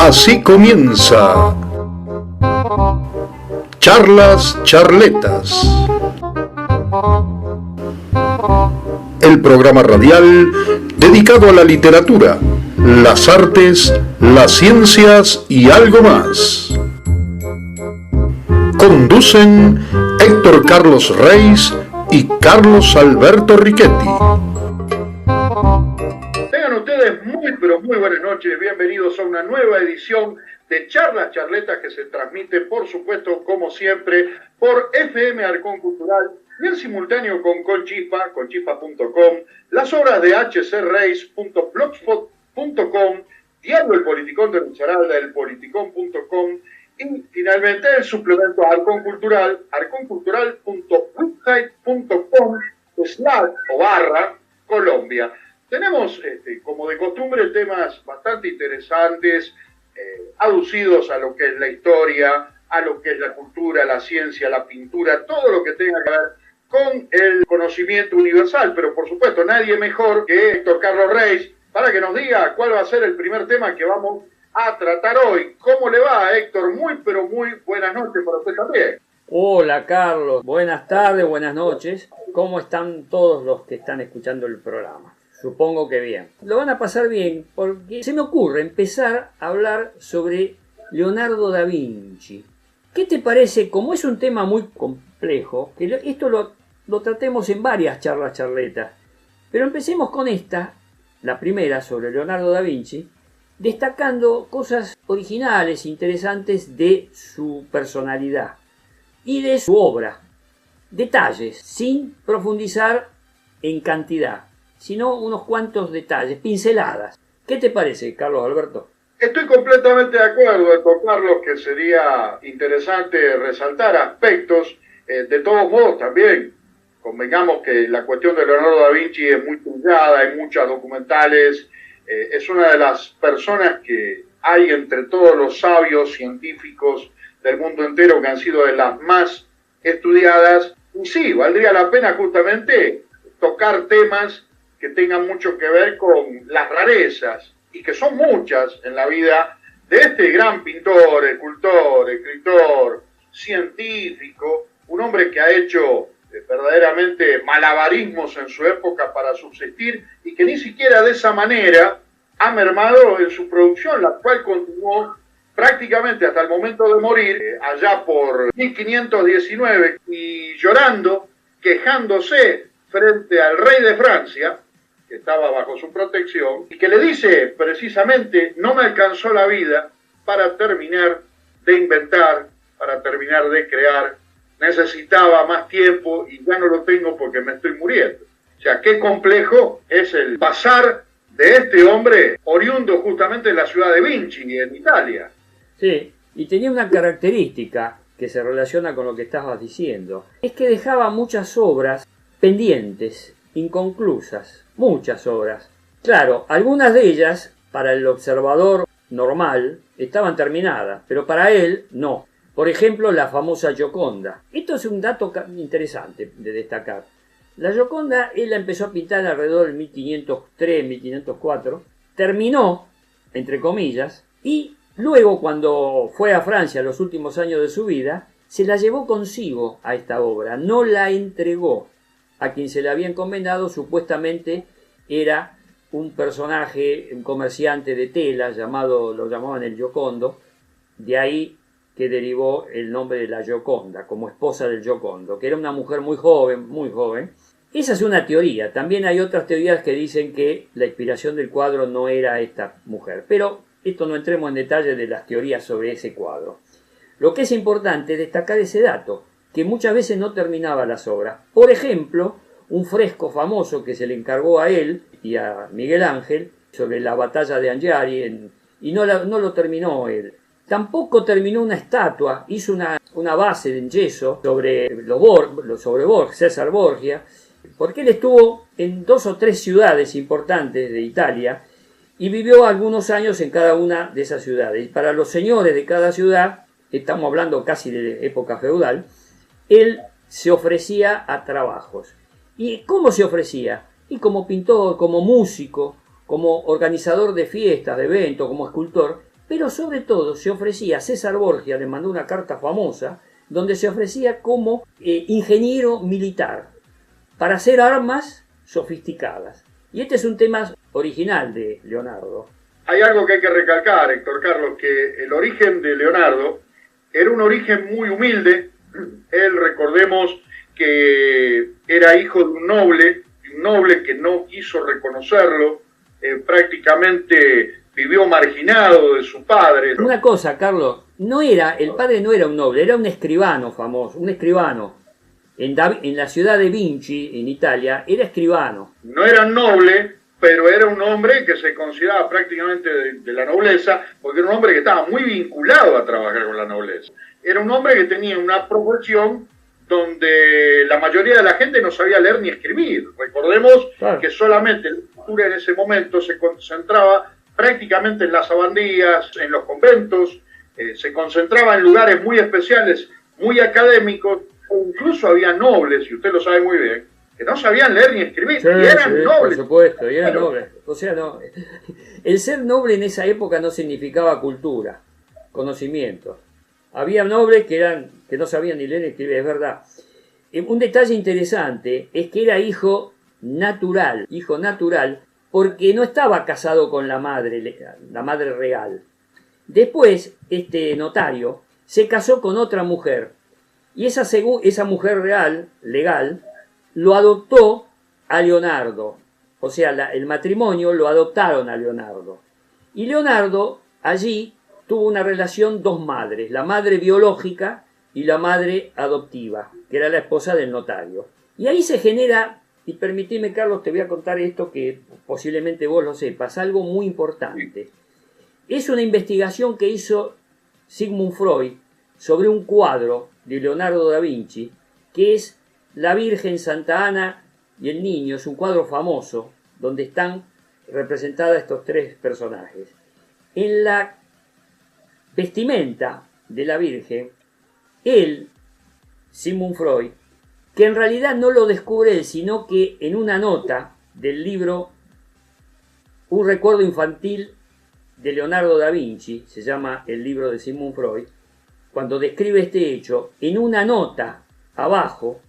Así comienza Charlas Charletas, el programa radial dedicado a la literatura, las artes, las ciencias y algo más. Conducen Héctor Carlos Reis y Carlos Alberto Riquetti. Tengan ustedes muy buenas noches, bienvenidos a una nueva edición de Charlas Charletas que se transmite, por supuesto, como siempre, por FM Arcón Cultural y en simultáneo con Conchipa, conchipa.com, las obras de hcreis.blogspot.com, Diario El Politicón de Risaralda, elpoliticón.com y finalmente el suplemento Arcón Cultural, arconcultural.website.com/Colombia. Tenemos, como de costumbre, temas bastante interesantes, aducidos a lo que es la historia, a lo que es la cultura, la ciencia, la pintura, todo lo que tenga que ver con el conocimiento universal. Pero, por supuesto, nadie mejor que Héctor Carlos Reis para que nos diga cuál va a ser el primer tema que vamos a tratar hoy. ¿Cómo le va, Héctor? Muy buenas noches para usted también. Hola, Carlos. Buenas tardes, buenas noches. ¿Cómo están todos los que están escuchando el programa? Supongo que bien. Lo van a pasar bien porque se me ocurre empezar a hablar sobre Leonardo da Vinci. ¿Qué te parece? Como es un tema muy complejo, que esto lo tratemos en varias charlas charletas, pero empecemos con esta, la primera sobre Leonardo da Vinci, destacando cosas originales, interesantes de su personalidad y de su obra. Detalles, sin profundizar en cantidad, sino unos cuantos detalles, pinceladas. ¿Qué te parece, Carlos Alberto? Estoy completamente de acuerdo, Héctor Carlos, que sería interesante resaltar aspectos. De todos modos, también convengamos que la cuestión de Leonardo da Vinci es muy trillada, hay muchas documentales. Es una de las personas que hay entre todos los sabios científicos del mundo entero que han sido de las más estudiadas. Y sí, valdría la pena justamente tocar temas que tengan mucho que ver con las rarezas, y que son muchas en la vida de este gran pintor, escultor, escritor, científico, un hombre que ha hecho verdaderamente malabarismos en su época para subsistir y que ni siquiera de esa manera ha mermado en su producción, la cual continuó prácticamente hasta el momento de morir, allá por 1519, y llorando, quejándose frente al rey de Francia, que estaba bajo su protección, y que le dice precisamente: no me alcanzó la vida para terminar de inventar, para terminar de crear, necesitaba más tiempo y ya no lo tengo porque me estoy muriendo. O sea, qué complejo es el pasar de este hombre oriundo justamente de la ciudad de Vinci, en Italia. Sí, y tenía una característica que se relaciona con lo que estabas diciendo, es que dejaba muchas obras pendientes, inconclusas, muchas obras. Claro, algunas de ellas, para el observador normal, estaban terminadas, pero para él no. Por ejemplo, la famosa Gioconda. Esto es un dato interesante de destacar. La Gioconda él la empezó a pintar alrededor del 1503, 1504, terminó, entre comillas, y luego, cuando fue a Francia los últimos años de su vida, se la llevó consigo a esta obra, no la entregó a quien se le había encomendado. Supuestamente era un personaje, un comerciante de tela, lo llamaban el Giocondo, de ahí que derivó el nombre de la Gioconda, como esposa del Giocondo, que era una mujer muy joven. Esa es una teoría. También hay otras teorías que dicen que la inspiración del cuadro no era esta mujer, pero esto no entremos en detalle de las teorías sobre ese cuadro. Lo que es importante es destacar ese dato, que muchas veces no terminaba las obras. Por ejemplo, un fresco famoso que se le encargó a él y a Miguel Ángel sobre la batalla de Anghiari, y no lo terminó él. Tampoco terminó una estatua, hizo una base en yeso sobre César Borgia, porque él estuvo en 2 o 3 ciudades importantes de Italia y vivió algunos años en cada una de esas ciudades. Y para los señores de cada ciudad, estamos hablando casi de época feudal, él se ofrecía a trabajos. ¿Y cómo se ofrecía? Y como pintor, como músico, como organizador de fiestas, de eventos, como escultor, pero sobre todo se ofrecía, César Borgia le mandó una carta famosa, donde se ofrecía como ingeniero militar para hacer armas sofisticadas. Y este es un tema original de Leonardo. Hay algo que hay que recalcar, Héctor Carlos, que el origen de Leonardo era un origen muy humilde. Él, recordemos que era hijo de un noble que no quiso reconocerlo, prácticamente vivió marginado de su padre. Una cosa, Carlos, el padre no era un noble, era un escribano famoso, un escribano. En la ciudad de Vinci, en Italia, era escribano. No era noble, pero era un hombre que se consideraba prácticamente de la nobleza, porque era un hombre que estaba muy vinculado a trabajar con la nobleza. Era un hombre que tenía una profesión donde la mayoría de la gente no sabía leer ni escribir. Recordemos que solamente la cultura en ese momento se concentraba prácticamente en las abadías, en los conventos, se concentraba en lugares muy especiales, muy académicos, o incluso había nobles, y usted lo sabe muy bien, que no sabían leer ni escribir, sí, y eran nobles. Por supuesto, y eran nobles. O sea, no, el ser noble en esa época no significaba cultura, conocimiento. Había nobles que no sabían ni leer ni escribir, es verdad. Un detalle interesante es que era hijo natural, porque no estaba casado con la madre real. Después, este notario se casó con otra mujer, y esa mujer legal, lo adoptó a Leonardo. O sea, el matrimonio lo adoptaron a Leonardo. Y Leonardo allí tuvo una relación dos madres, la madre biológica y la madre adoptiva, que era la esposa del notario. Y ahí se genera, y permitime, Carlos, te voy a contar esto que posiblemente vos lo sepas, algo muy importante. Es una investigación que hizo Sigmund Freud sobre un cuadro de Leonardo da Vinci, que es La Virgen, Santa Ana y el Niño. Es un cuadro famoso donde están representados estos tres personajes. En la vestimenta de la Virgen, Sigmund Freud, que en realidad no lo descubre él, sino que en una nota del libro Un recuerdo infantil de Leonardo da Vinci, se llama el libro de Sigmund Freud, cuando describe este hecho, en una nota abajo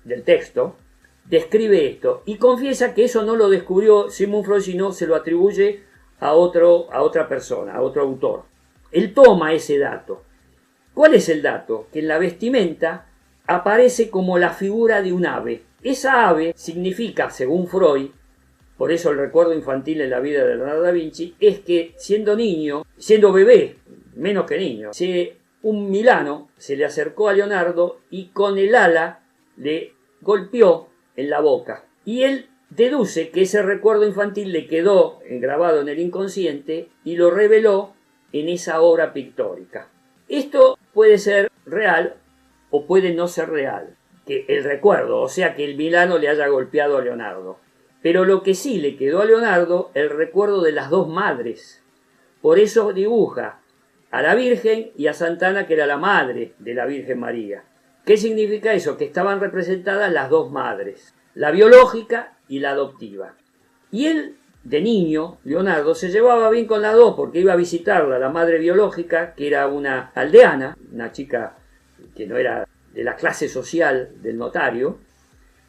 del texto, describe esto y confiesa que eso no lo descubrió Sigmund Freud, sino se lo atribuye a otra persona, a otro autor. Él toma ese dato. ¿Cuál es el dato? Que en la vestimenta aparece como la figura de un ave. Esa ave significa, según Freud, por eso el recuerdo infantil en la vida de Leonardo da Vinci, es que siendo bebé, menos que niño, un milano se le acercó a Leonardo y con el ala le golpeó en la boca. Y él deduce que ese recuerdo infantil le quedó grabado en el inconsciente y lo reveló en esa obra pictórica. Esto puede ser real o puede no ser real, que el recuerdo, o sea que el milano le haya golpeado a Leonardo. Pero lo que sí le quedó a Leonardo, el recuerdo de las dos madres. Por eso dibuja a la Virgen y a Santa Ana, que era la madre de la Virgen María. ¿Qué significa eso? Que estaban representadas las dos madres, la biológica y la adoptiva. Y él, de niño, Leonardo, se llevaba bien con las dos porque iba a visitarla, la madre biológica, que era una aldeana, una chica que no era de la clase social del notario,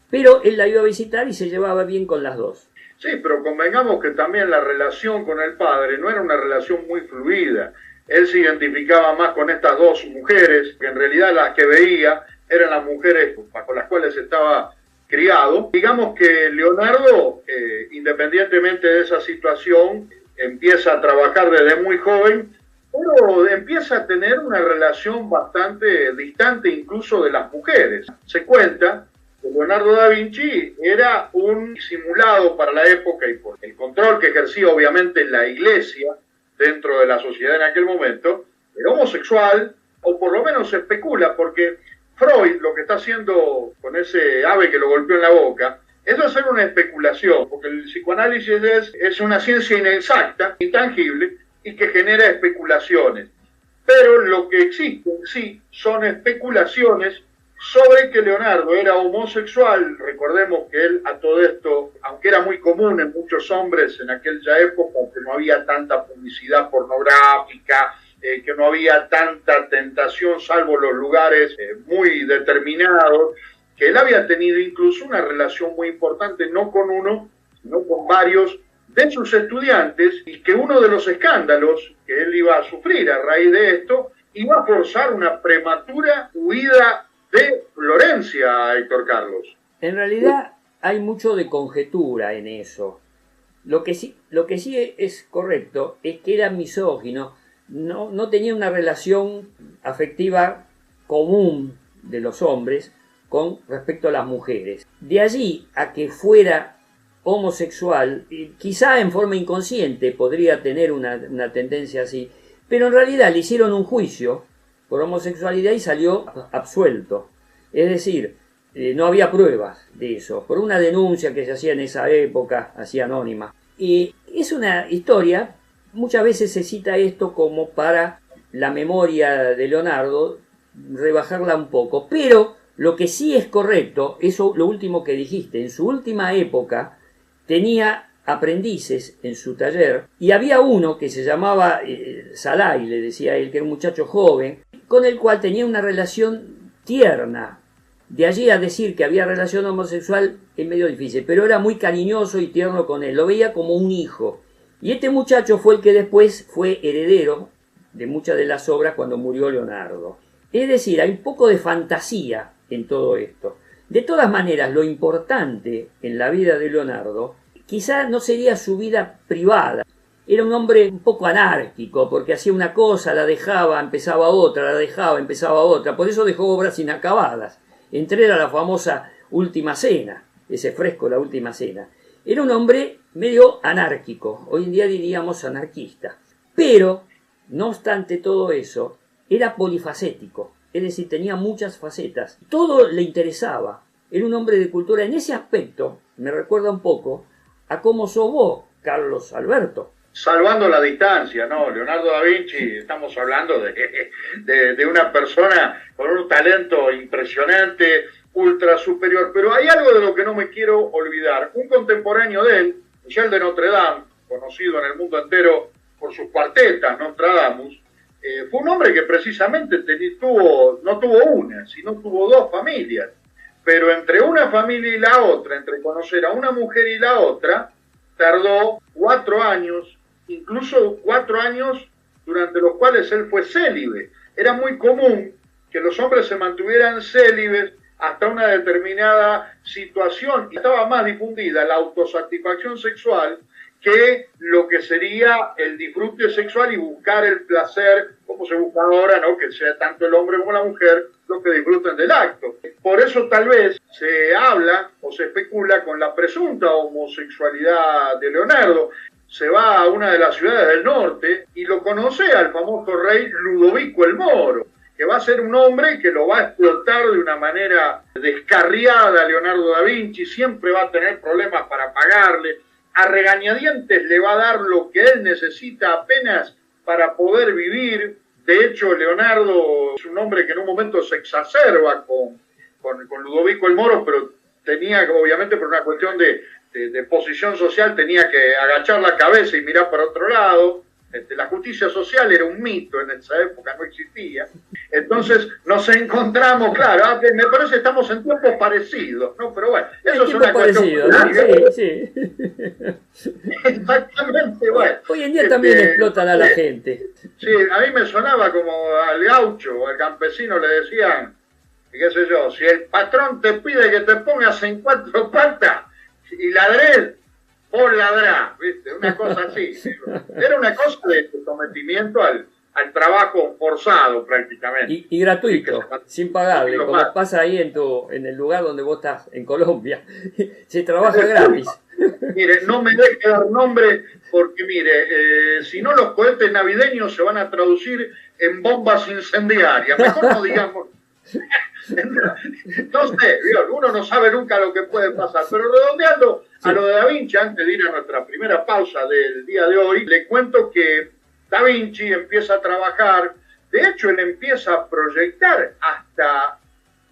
pero él la iba a visitar y se llevaba bien con las dos. Sí, pero convengamos que también la relación con el padre no era una relación muy fluida. Él se identificaba más con estas dos mujeres, que en realidad las que veía eran las mujeres con las cuales estaba criado. Digamos que Leonardo, independientemente de esa situación, empieza a trabajar desde muy joven, pero empieza a tener una relación bastante distante incluso de las mujeres. Se cuenta que Leonardo da Vinci era un disimulado para la época y por el control que ejercía obviamente la iglesia dentro de la sociedad en aquel momento, era homosexual, o por lo menos se especula, porque Freud lo que está haciendo con ese ave que lo golpeó en la boca es hacer una especulación, porque el psicoanálisis es una ciencia inexacta, intangible, y que genera especulaciones. Pero lo que existe en sí son especulaciones sobre que Leonardo era homosexual. Recordemos que él, a todo esto, aunque era muy común en muchos hombres en aquella época, que no había tanta publicidad pornográfica, que no había tanta tentación, salvo los lugares muy determinados, que él había tenido incluso una relación muy importante, no con uno, sino con varios de sus estudiantes, y que uno de los escándalos que él iba a sufrir a raíz de esto iba a forzar una prematura huida de Florencia, Héctor Carlos. En realidad hay mucho de conjetura en eso. Lo que sí es correcto es que era misógino, no tenía una relación afectiva común de los hombres con respecto a las mujeres. De allí a que fuera homosexual, quizá en forma inconsciente podría tener una tendencia así, pero en realidad le hicieron un juicio por homosexualidad y salió absuelto. Es decir, no había pruebas de eso, por una denuncia que se hacía en esa época, así anónima. Y es una historia, muchas veces se cita esto como para la memoria de Leonardo, rebajarla un poco, pero lo que sí es correcto, eso lo último que dijiste, en su última época tenía aprendices en su taller y había uno que se llamaba Salai, le decía él, que era un muchacho joven, con el cual tenía una relación tierna. De allí a decir que había relación homosexual es medio difícil, pero era muy cariñoso y tierno con él, lo veía como un hijo. Y este muchacho fue el que después fue heredero de muchas de las obras cuando murió Leonardo. Es decir, hay un poco de fantasía en todo esto. De todas maneras, lo importante en la vida de Leonardo quizá no sería su vida privada. Era un hombre un poco anárquico, porque hacía una cosa, la dejaba, empezaba otra, la dejaba, empezaba otra. Por eso dejó obras inacabadas. Entre ellas la famosa Última Cena, ese fresco, La Última Cena. Era un hombre medio anárquico, hoy en día diríamos anarquista. Pero, no obstante todo eso, era polifacético, es decir, tenía muchas facetas. Todo le interesaba. Era un hombre de cultura. En ese aspecto, me recuerda un poco a cómo sos vos, Carlos Alberto. Salvando la distancia, ¿no? Leonardo da Vinci, estamos hablando de una persona con un talento impresionante, ultra superior, pero hay algo de lo que no me quiero olvidar. Un contemporáneo de él, Michel de Notre Dame, conocido en el mundo entero por sus cuartetas, Nostradamus, fue un hombre que precisamente no tuvo una, sino tuvo dos familias. Pero entre una familia y la otra, entre conocer a una mujer y la otra, tardó 4 años, incluso 4 años durante los cuales él fue célibe. Era muy común que los hombres se mantuvieran célibes hasta una determinada situación, y estaba más difundida la autosatisfacción sexual que lo que sería el disfrute sexual y buscar el placer, como se busca ahora, ¿no? Que sea tanto el hombre como la mujer los que disfruten del acto. Por eso tal vez se habla o se especula con la presunta homosexualidad de Leonardo. Se va a una de las ciudades del norte y lo conoce al famoso rey Ludovico el Moro, que va a ser un hombre que lo va a explotar de una manera descarriada a Leonardo da Vinci, siempre va a tener problemas para pagarle, a regañadientes le va a dar lo que él necesita apenas para poder vivir. De hecho, Leonardo es un hombre que en un momento se exacerba con Ludovico el Moro, pero tenía, obviamente por una cuestión de posición social, tenía que agachar la cabeza y mirar para otro lado. La justicia social era un mito en esa época, no existía. Entonces nos encontramos, claro, me parece que estamos en tiempos parecidos, ¿no? Pero bueno, eso es una cuestión. ¿No? Sí. Exactamente, bueno. Hoy en día también explotan a la gente. Sí, a mí me sonaba como al gaucho o al campesino le decían, qué sé yo, si el patrón te pide que te pongas en 4 patas y ladres, vos ladrás, ¿viste? Una cosa así. Era una cosa de sometimiento al trabajo forzado prácticamente. Y gratuito, sin pagarle, como pasa ahí en el lugar donde vos estás, en Colombia. Se trabaja gratis. Mire, no me deje dar nombre porque, mire, si no los cohetes navideños se van a traducir en bombas incendiarias. Mejor no digamos. No sé, uno no sabe nunca lo que puede pasar, pero redondeando a lo de Da Vinci, antes de ir a nuestra primera pausa del día de hoy, le cuento que Da Vinci empieza a trabajar, de hecho él empieza a proyectar hasta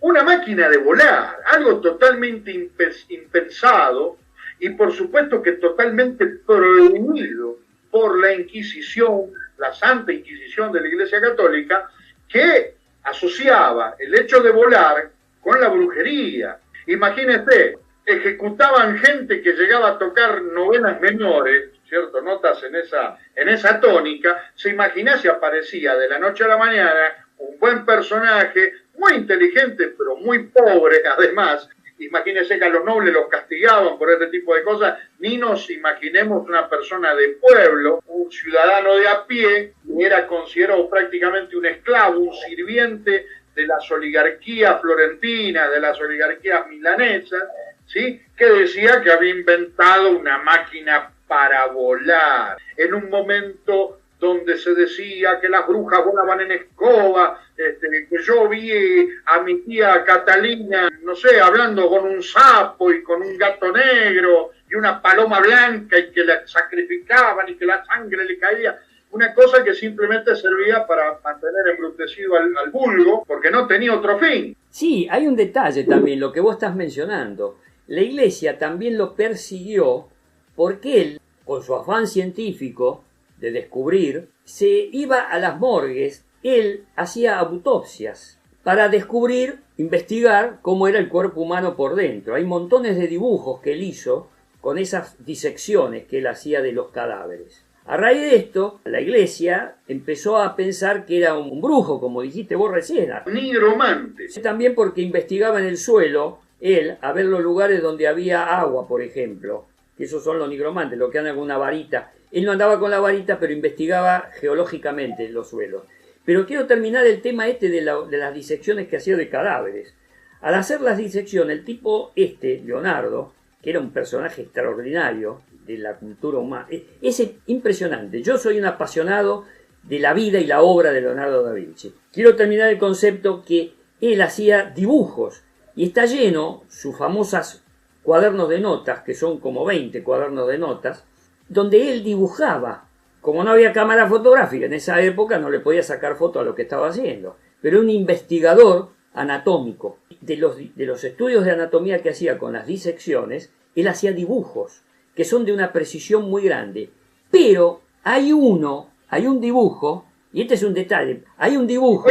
una máquina de volar, algo totalmente impensado y por supuesto que totalmente prohibido por la Inquisición, la Santa Inquisición de la Iglesia Católica, que asociaba el hecho de volar con la brujería. Imagínense, ejecutaban gente que llegaba a tocar novenas menores, ¿cierto? Notas en esa tónica. Se imagina si aparecía de la noche a la mañana un buen personaje, muy inteligente, pero muy pobre además. Imagínense que a los nobles los castigaban por este tipo de cosas. Ni nos imaginemos una persona de pueblo, un ciudadano de a pie, que era considerado prácticamente un esclavo, un sirviente de las oligarquías florentinas, de las oligarquías milanesas, ¿sí? Que decía que había inventado una máquina para volar. En un momento donde se decía que las brujas volaban en escoba, que yo vi a mi tía Catalina, no sé, hablando con un sapo y con un gato negro y una paloma blanca y que la sacrificaban y que la sangre le caía. Una cosa que simplemente servía para mantener embrutecido al vulgo, porque no tenía otro fin. Sí, hay un detalle también, lo que vos estás mencionando. La Iglesia también lo persiguió porque él, con su afán científico de descubrir, se iba a las morgues, él hacía autopsias para descubrir, investigar cómo era el cuerpo humano por dentro. Hay montones de dibujos que él hizo con esas disecciones que él hacía de los cadáveres. A raíz de esto, la Iglesia empezó a pensar que era un brujo, como dijiste vos recién. Nigromante. También porque investigaba en el suelo, él, a ver los lugares donde había agua, por ejemplo. Que esos son los nigromantes, los que andan con una varita. Él no andaba con la varita, pero investigaba geológicamente los suelos. Pero quiero terminar el tema de las disecciones que hacía de cadáveres. Al hacer las disecciones, el tipo Leonardo, que era un personaje extraordinario de la cultura humana, es impresionante. Yo soy un apasionado de la vida y la obra de Leonardo da Vinci. Quiero terminar el concepto que él hacía dibujos y está lleno, sus famosas cuadernos de notas, que son como 20 cuadernos de notas, donde él dibujaba. Como no había cámara fotográfica en esa época, no le podía sacar foto a lo que estaba haciendo. Pero un investigador anatómico. De los estudios de anatomía que hacía con las disecciones, él hacía dibujos, que son de una precisión muy grande. Pero hay un dibujo, y este es un detalle, hay un dibujo...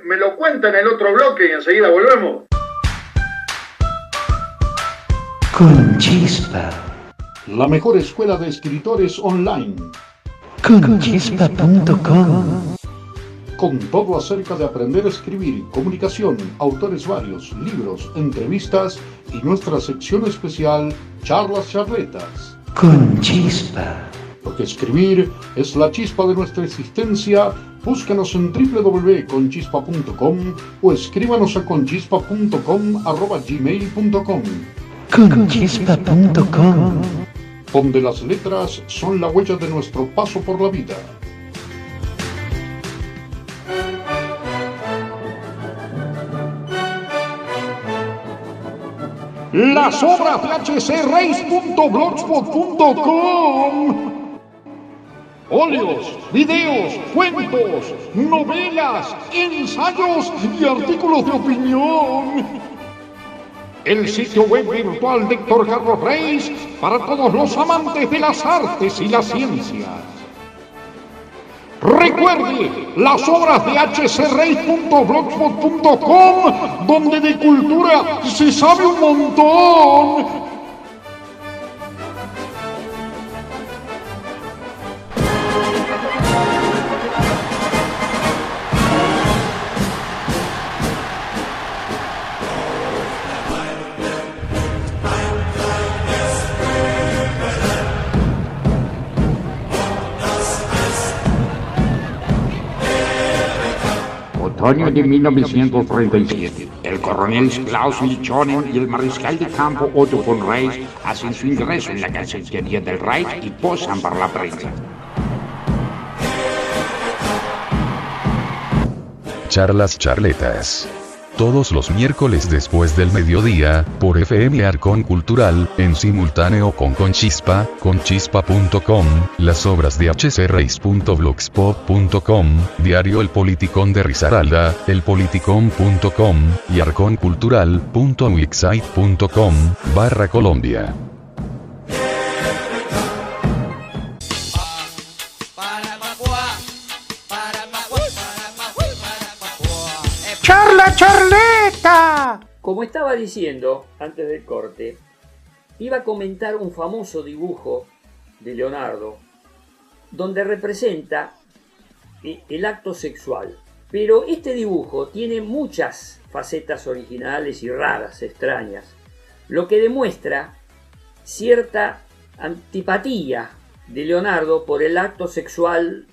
Me lo cuenta en el otro bloque y enseguida volvemos. Con Chispa. La mejor escuela de escritores online. Conchispa.com. Con todo acerca de aprender a escribir, comunicación, autores varios, libros, entrevistas y nuestra sección especial, Charlas Charletas. Con Chispa. Porque escribir es la chispa de nuestra existencia. Búscanos en www.conchispa.com o escríbanos a conchispa.com@gmail.com. Conchispa.com. Donde las letras son la huella de nuestro paso por la vida. Las obras de hcreis.blogspot.com. Óleos, videos, cuentos, novelas, ensayos y artículos de opinión. El sitio web virtual de Héctor Carlos Reis para todos los amantes de las artes y las ciencias. Recuerde, las obras de hcreis.blogspot.com, donde de cultura se sabe un montón. Otoño de 1937. El coronel Klaus Milchonen y el mariscal de campo Otto von Reis hacen su ingreso en la Cancillería del Reich y posan para la prensa. Charlas Charletas. todos los miércoles después del mediodía, por FM Arcón Cultural, en simultáneo con Conchispa, conchispa.com, las obras de hcreis.blogspot.com, diario El Politicón de Risaralda, elpoliticón.com, y arconcultural.wixsite.com/Colombia. ¡Charla charleta! Como estaba diciendo antes del corte, iba a comentar un famoso dibujo de Leonardo donde representa el acto sexual. Pero este dibujo tiene muchas facetas originales y raras, extrañas, lo que demuestra cierta antipatía de Leonardo por el acto sexual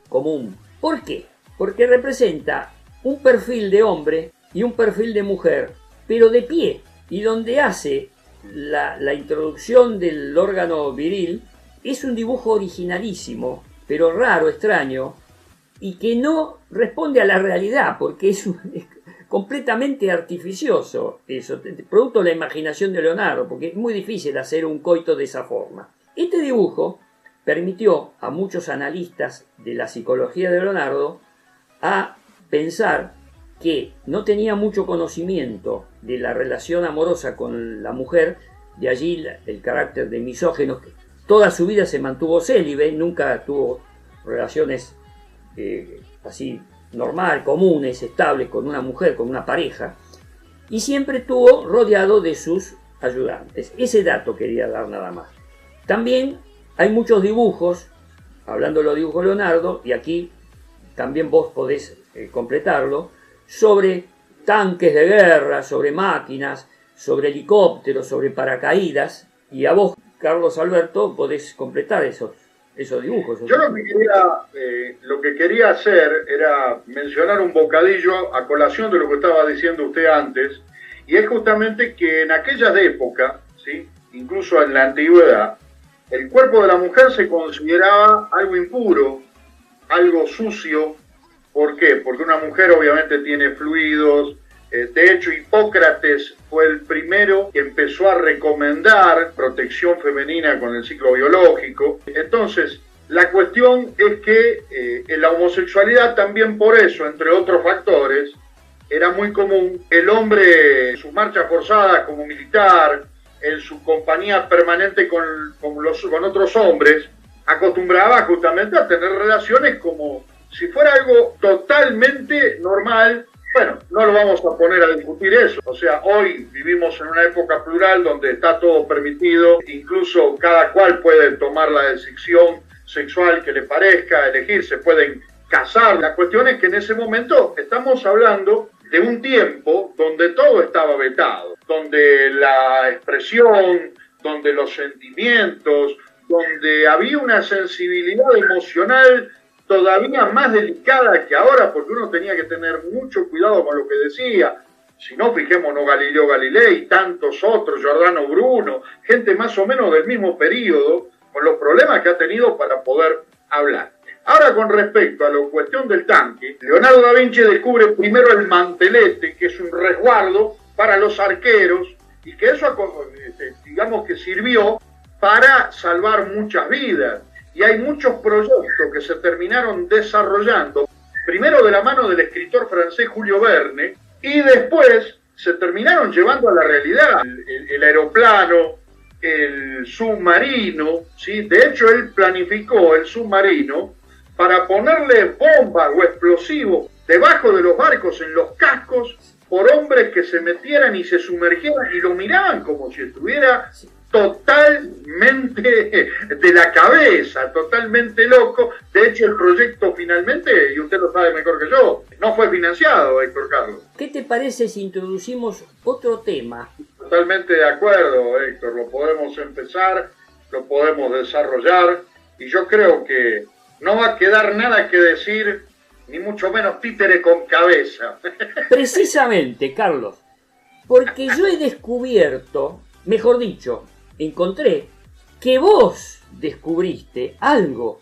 común. ¿Por qué? Porque representa un perfil de hombre y un perfil de mujer, pero de pie, y donde hace la introducción del órgano viril. Es un dibujo originalísimo, pero raro, extraño, y que no responde a la realidad, porque es completamente artificioso, eso, producto de la imaginación de Leonardo, porque es muy difícil hacer un coito de esa forma. Este dibujo permitió a muchos analistas de la psicología de Leonardo a pensar que no tenía mucho conocimiento de la relación amorosa con la mujer, de allí el carácter de misógino. Toda su vida se mantuvo célibe, nunca tuvo relaciones así normal, comunes, estables con una mujer, con una pareja, y siempre estuvo rodeado de sus ayudantes. Ese dato quería dar nada más. También hay muchos dibujos, hablando de los dibujos de Leonardo, y aquí también vos podés completarlo, sobre tanques de guerra, sobre máquinas, sobre helicópteros, sobre paracaídas, y a vos, Carlos Alberto, podés completar esos dibujos. Yo lo que quería hacer era mencionar un bocadillo a colación de lo que estaba diciendo usted antes, y es justamente que en aquellas épocas, ¿sí?, incluso en la antigüedad, el cuerpo de la mujer se consideraba algo impuro, algo sucio. ¿Por qué? Porque una mujer obviamente tiene fluidos. De hecho, Hipócrates fue el primero que empezó a recomendar protección femenina con el ciclo biológico. Entonces, la cuestión es que en la homosexualidad también por eso, entre otros factores, era muy común el hombre en sus marchas forzadas como militar, en su compañía permanente con otros hombres, acostumbraba justamente a tener relaciones como si fuera algo totalmente normal. Bueno, no lo vamos a poner a discutir eso. O sea, hoy vivimos en una época plural donde está todo permitido, incluso cada cual puede tomar la decisión sexual que le parezca, elegir, se pueden casar. La cuestión es que en ese momento estamos hablando de un tiempo donde todo estaba vetado, donde la expresión, donde los sentimientos, donde había una sensibilidad emocional todavía más delicada que ahora, porque uno tenía que tener mucho cuidado con lo que decía. Si no, fijémonos Galileo Galilei, tantos otros, Giordano Bruno, gente más o menos del mismo periodo, con los problemas que ha tenido para poder hablar. Ahora, con respecto a la cuestión del tanque, Leonardo da Vinci descubre primero el mantelete, que es un resguardo para los arqueros, y que eso, digamos que sirvió para salvar muchas vidas. Y hay muchos proyectos que se terminaron desarrollando, primero de la mano del escritor francés Julio Verne, y después se terminaron llevando a la realidad. El aeroplano, el submarino, ¿sí? De hecho, él planificó el submarino para ponerle bombas o explosivos debajo de los barcos, en los cascos, por hombres que se metieran y se sumergieran y lo miraban como si estuviera totalmente de la cabeza, totalmente loco. De hecho, el proyecto finalmente, y usted lo sabe mejor que yo, no fue financiado, Héctor Carlos. ¿Qué te parece si introducimos otro tema? Totalmente de acuerdo, Héctor, lo podemos empezar, lo podemos desarrollar, y yo creo que no va a quedar nada que decir, ni mucho menos títere con cabeza. Precisamente, Carlos, porque yo he descubierto, mejor dicho, encontré que vos descubriste algo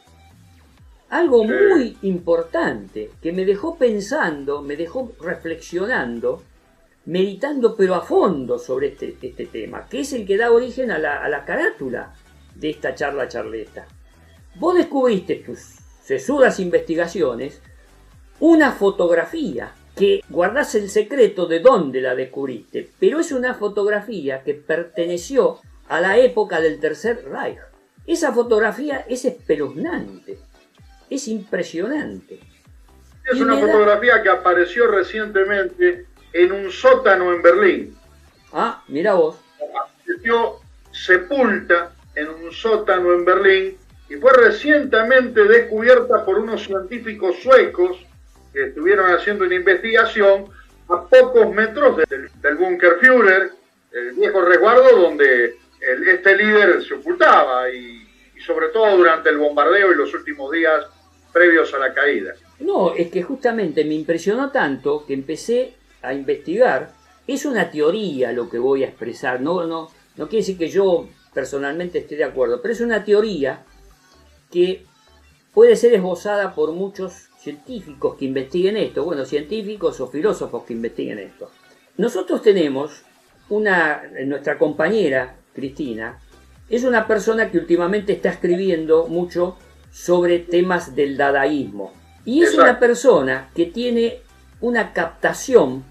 muy importante, que me dejó pensando, me dejó reflexionando, meditando pero a fondo sobre este tema, que es el que da origen a la carátula de esta charleta. Vos descubriste tus sesudas investigaciones una fotografía que guardás el secreto de dónde la descubriste, pero es una fotografía que perteneció a la época del Tercer Reich. Esa fotografía es espeluznante, es impresionante. Es una fotografía que apareció recientemente en un sótano en Berlín. Ah, mira vos. Apareció sepulta en un sótano en Berlín y fue recientemente descubierta por unos científicos suecos que estuvieron haciendo una investigación a pocos metros del búnker Führer, el viejo resguardo donde este líder se ocultaba y sobre todo durante el bombardeo y los últimos días previos a la caída. No, es que justamente me impresionó tanto que empecé a investigar. Es una teoría lo que voy a expresar, no quiere decir que yo personalmente esté de acuerdo, pero es una teoría que puede ser esbozada por muchos científicos que investiguen esto, bueno, científicos o filósofos que investiguen esto. Nosotros tenemos nuestra compañera, Cristina, es una persona que últimamente está escribiendo mucho sobre temas del dadaísmo. Y es una persona que tiene una captación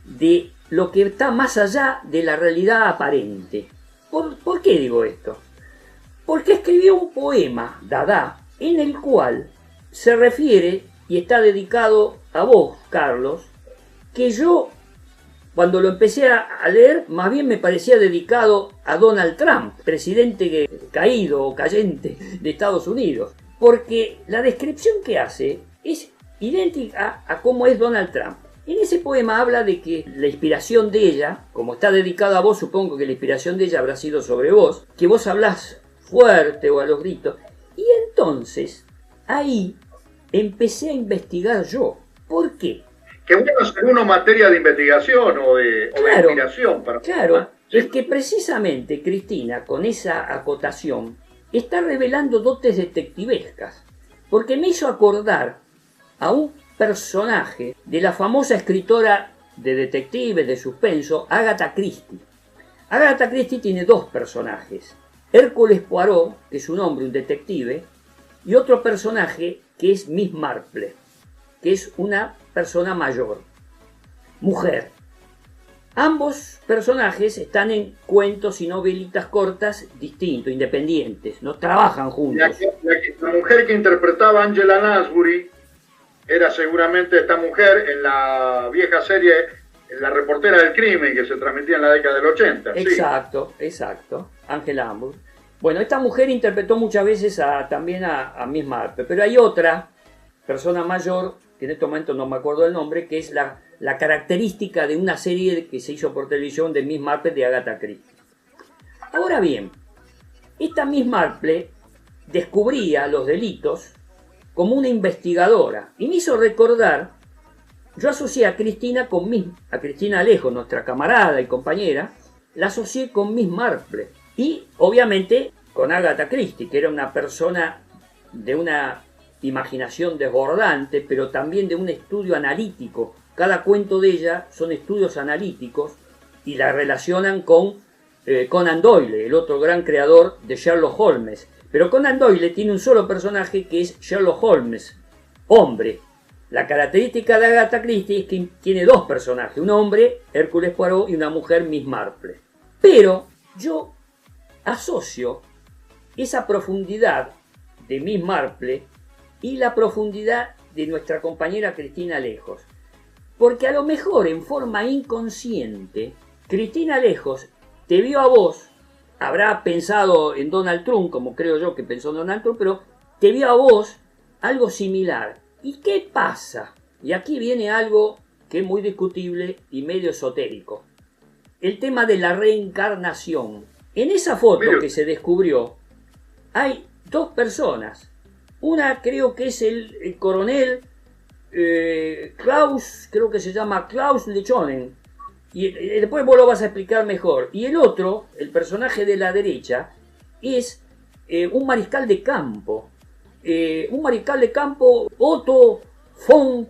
de lo que está más allá de la realidad aparente. ¿Por qué digo esto? Porque escribió un poema, Dada, en el cual se refiere, y está dedicado a vos, Carlos, que yo, cuando lo empecé a leer, más bien me parecía dedicado a Donald Trump, presidente caído o cayente de Estados Unidos. Porque la descripción que hace es idéntica a cómo es Donald Trump. En ese poema habla de que la inspiración de ella, como está dedicada a vos, supongo que la inspiración de ella habrá sido sobre vos, que vos hablás fuerte o a los gritos. Y entonces, ahí empecé a investigar yo. ¿Por qué? Que bueno, según una materia de investigación o de inspiración. Claro, es que precisamente Cristina, con esa acotación, está revelando dotes detectivescas. Porque me hizo acordar a un personaje de la famosa escritora de detectives, de suspenso, Agatha Christie. Agatha Christie tiene dos personajes. Hércules Poirot, que es un hombre, un detective, y otro personaje que es Miss Marple, que es una persona mayor, mujer. Ambos personajes están en cuentos y novelitas cortas distintos, independientes, no trabajan juntos. La mujer que interpretaba a Angela Lansbury era seguramente esta mujer en la vieja serie La reportera del crimen que se transmitía en la década del 80. Exacto, sí. Exacto, Angela Lansbury. Bueno, esta mujer interpretó muchas veces también a Miss Marple, pero hay otra persona mayor, que en este momento no me acuerdo el nombre, que es la característica de una serie que se hizo por televisión de Miss Marple de Agatha Christie. Ahora bien, esta Miss Marple descubría los delitos como una investigadora y me hizo recordar, yo asocié a Cristina a Cristina Alejo, nuestra camarada y compañera, la asocié con Miss Marple y obviamente con Agatha Christie, que era una persona de una imaginación desbordante, pero también de un estudio analítico. Cada cuento de ella son estudios analíticos y la relacionan con Conan Doyle, el otro gran creador de Sherlock Holmes. Pero Conan Doyle tiene un solo personaje que es Sherlock Holmes, hombre. La característica de Agatha Christie es que tiene dos personajes, un hombre, Hércules Poirot, y una mujer, Miss Marple. Pero yo asocio esa profundidad de Miss Marple y la profundidad de nuestra compañera Cristina Lejos. Porque a lo mejor en forma inconsciente, Cristina Lejos te vio a vos, habrá pensado en Donald Trump, como creo yo que pensó en Donald Trump, pero te vio a vos algo similar. ¿Y qué pasa? Y aquí viene algo que es muy discutible y medio esotérico. El tema de la reencarnación. En esa foto que se descubrió, hay dos personas. Una creo que es el coronel Klaus, creo que se llama Klaus Lechonen. Y después vos lo vas a explicar mejor. Y el otro, el personaje de la derecha, es un mariscal de campo. Otto von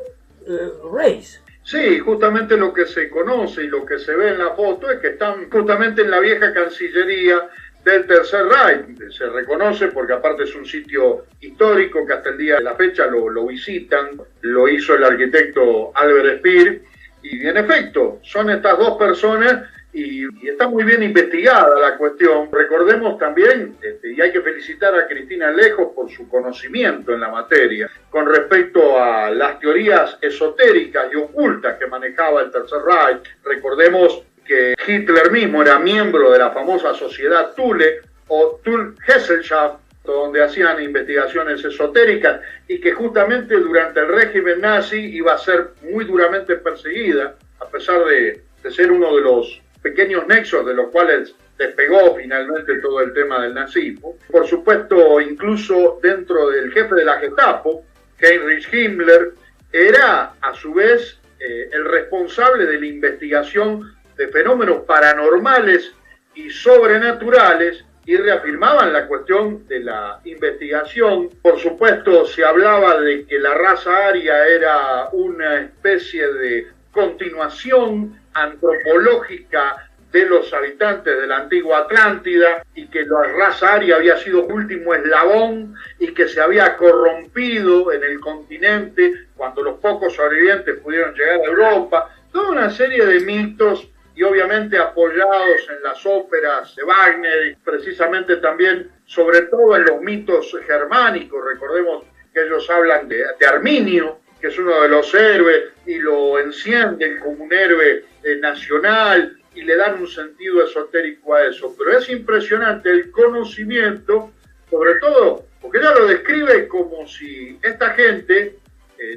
Reis. Sí, justamente lo que se conoce y lo que se ve en la foto es que están justamente en la vieja Cancillería del Tercer Reich. Se reconoce porque aparte es un sitio histórico que hasta el día de la fecha lo visitan, lo hizo el arquitecto Albert Speer, y en efecto son estas dos personas y está muy bien investigada la cuestión. Recordemos también, y hay que felicitar a Cristina Lejos por su conocimiento en la materia, con respecto a las teorías esotéricas y ocultas que manejaba el Tercer Reich. Recordemos que Hitler mismo era miembro de la famosa sociedad Thule o Thule-Gesellschaft, donde hacían investigaciones esotéricas y que justamente durante el régimen nazi iba a ser muy duramente perseguida, a pesar de ser uno de los pequeños nexos de los cuales despegó finalmente todo el tema del nazismo. Por supuesto, incluso dentro del jefe de la Gestapo, Heinrich Himmler, era a su vez el responsable de la investigación de fenómenos paranormales y sobrenaturales, y reafirmaban la cuestión de la investigación. Por supuesto, se hablaba de que la raza aria era una especie de continuación antropológica de los habitantes de la antigua Atlántida y que la raza aria había sido último eslabón y que se había corrompido en el continente cuando los pocos sobrevivientes pudieron llegar a Europa. Toda una serie de mitos, y obviamente apoyados en las óperas de Wagner y precisamente también, sobre todo en los mitos germánicos. Recordemos que ellos hablan de Arminio, que es uno de los héroes, y lo encienden como un héroe nacional y le dan un sentido esotérico a eso. Pero es impresionante el conocimiento, sobre todo porque ella lo describe como si esta gente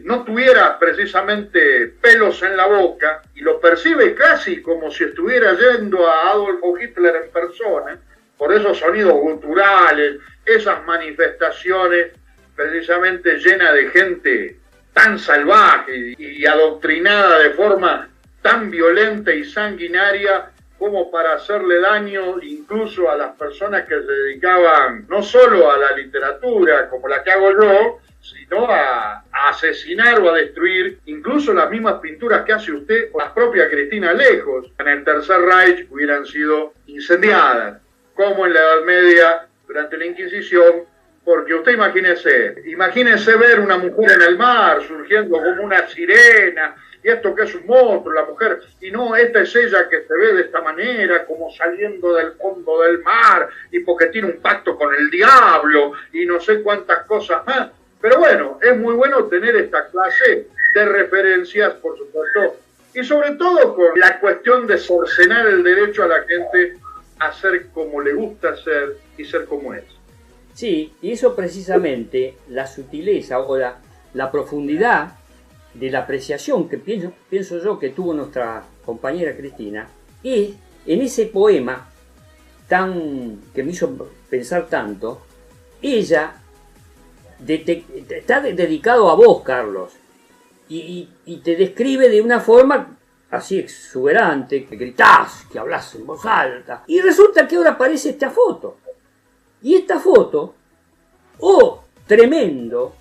no tuviera precisamente pelos en la boca, y lo percibe casi como si estuviera yendo a Adolfo Hitler en persona, por esos sonidos guturales, esas manifestaciones precisamente llenas de gente tan salvaje y adoctrinada de forma tan violenta y sanguinaria como para hacerle daño incluso a las personas que se dedicaban no solo a la literatura como la que hago yo, sino a asesinar o a destruir incluso las mismas pinturas que hace usted o la propia Cristina Lejos. En el Tercer Reich hubieran sido incendiadas, como en la Edad Media durante la Inquisición, porque usted imagínese ver una mujer en el mar surgiendo como una sirena, y esto que es un monstruo, la mujer, y no, esta es ella que se ve de esta manera, como saliendo del fondo del mar, y porque tiene un pacto con el diablo, y no sé cuántas cosas más. Pero bueno, es muy bueno tener esta clase de referencias, por supuesto, y sobre todo con la cuestión de cercenar el derecho a la gente a ser como le gusta ser y ser como es. Sí, y eso precisamente, la sutileza o la profundidad de la apreciación que pienso yo que tuvo nuestra compañera Cristina, es en ese poema que me hizo pensar tanto. Ella está dedicado a vos, Carlos, y te describe de una forma así exuberante, que gritás, que hablas en voz alta, y resulta que ahora aparece esta foto. Y esta foto, ¡oh, tremendo!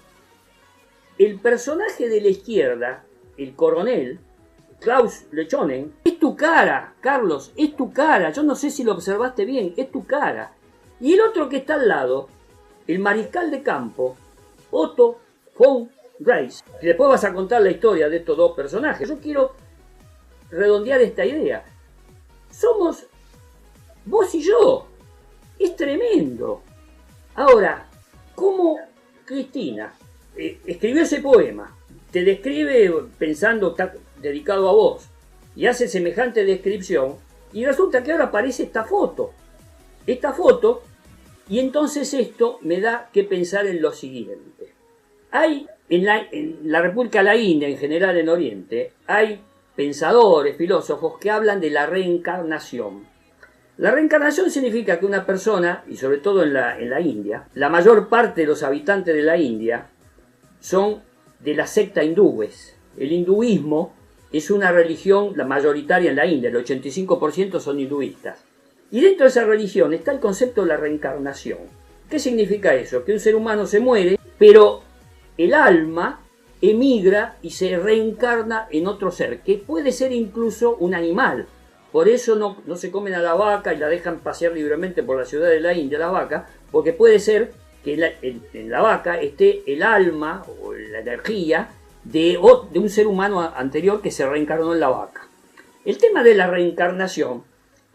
El personaje de la izquierda, el coronel, Klaus Lechonen, es tu cara, Carlos, es tu cara. Yo no sé si lo observaste bien, es tu cara. Y el otro que está al lado, el mariscal de campo, Otto von Reis. Y después vas a contar la historia de estos dos personajes. Yo quiero redondear esta idea. Somos vos y yo. Es tremendo. Ahora, ¿cómo Cristina escribió ese poema? Te describe pensando está dedicado a vos y hace semejante descripción, y resulta que ahora aparece esta foto. Y entonces esto me da que pensar en lo siguiente. Hay en la República de la India, en general en Oriente, hay pensadores, filósofos que hablan de la reencarnación. La reencarnación significa que una persona, y sobre todo en la India, la mayor parte de los habitantes de la India son de la secta hindúes. El hinduismo es una religión la mayoritaria en la India, el 85% son hinduistas. Y dentro de esa religión está el concepto de la reencarnación. ¿Qué significa eso? Que un ser humano se muere, pero el alma emigra y se reencarna en otro ser, que puede ser incluso un animal. Por eso no se comen a la vaca y la dejan pasear libremente por la ciudad de la India, la vaca, porque puede ser que en la vaca esté el alma o la energía de un ser humano anterior que se reencarnó en la vaca. El tema de la reencarnación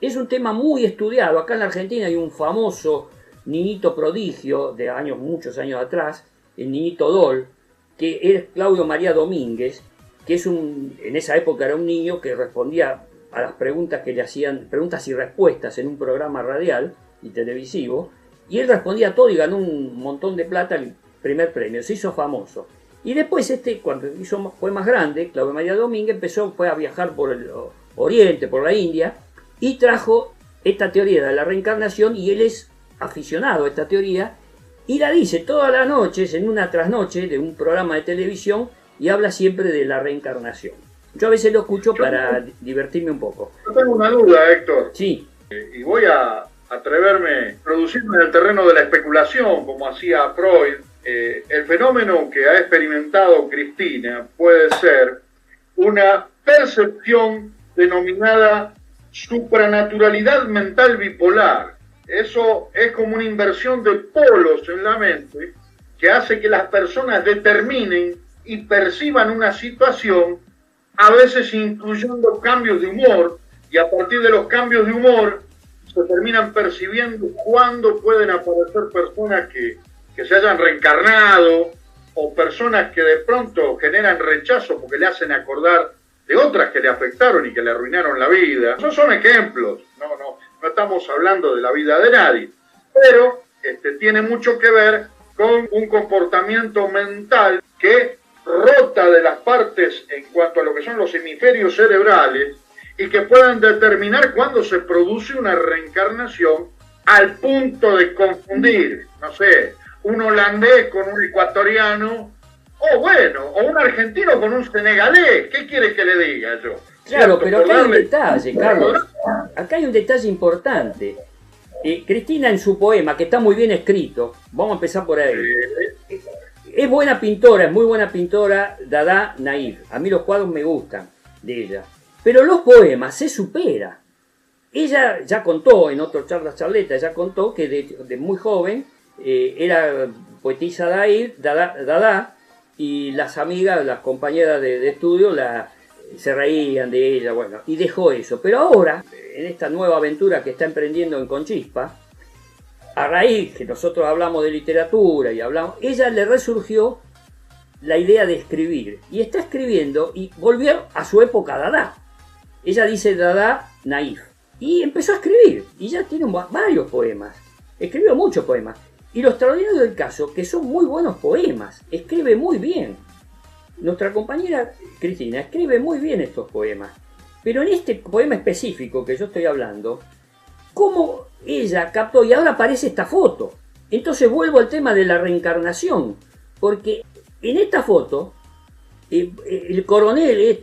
es un tema muy estudiado. Acá en la Argentina hay un famoso niñito prodigio de muchos años atrás, el niñito Dol, que es Claudio María Domínguez, que en esa época era un niño que respondía a las preguntas que le hacían, preguntas y respuestas en un programa radial y televisivo, y él respondía todo y ganó un montón de plata, el primer premio, se hizo famoso. Y después cuando fue más grande, Claudio María Domínguez fue a viajar por el Oriente, por la India, y trajo esta teoría de la reencarnación, y él es aficionado a esta teoría, y la dice todas las noches en una trasnoche de un programa de televisión, y habla siempre de la reencarnación. Yo a veces lo escucho para divertirme un poco. Yo tengo una duda, Héctor. Sí. Y voy a atreverme a producirme en el terreno de la especulación, como hacía Freud. El fenómeno que ha experimentado Cristina puede ser una percepción denominada supranaturalidad mental bipolar. Eso es como una inversión de polos en la mente que hace que las personas determinen y perciban una situación, a veces incluyendo cambios de humor, y a partir de los cambios de humor se terminan percibiendo cuándo pueden aparecer personas que se hayan reencarnado, o personas que de pronto generan rechazo porque le hacen acordar de otras que le afectaron y que le arruinaron la vida. Esos son ejemplos, no estamos hablando de la vida de nadie, pero tiene mucho que ver con un comportamiento mental que rota de las partes en cuanto a lo que son los hemisferios cerebrales, y que puedan determinar cuándo se produce una reencarnación, al punto de confundir, no sé, un holandés con un ecuatoriano, o un argentino con un senegalés. ¿Qué quiere que le diga yo? Claro, pero acá hay un detalle, Carlos. Acá hay un detalle importante. Cristina, en su poema, que está muy bien escrito, vamos a empezar por ahí. Es buena pintora, es muy buena pintora, Dada Naif. A mí los cuadros me gustan de ella. Pero los poemas se supera. Ella ya contó en otro charletas, ya contó que de muy joven era poetisa Dada, y las amigas, las compañeras de estudio se reían de ella, bueno, y dejó eso. Pero ahora, en esta nueva aventura que está emprendiendo en Conchispa, a raíz que nosotros hablamos de literatura y ella le resurgió la idea de escribir, y está escribiendo, y volvió a su época Dada. Ella dice Dada Naif, y empezó a escribir, y ya tiene varios poemas, escribió muchos poemas, y lo extraordinario del caso, que son muy buenos poemas, escribe muy bien. Nuestra compañera Cristina escribe muy bien estos poemas, pero en este poema específico que yo estoy hablando, ¿cómo ella captó? Y ahora aparece esta foto. Entonces vuelvo al tema de la reencarnación, porque en esta foto, el coronel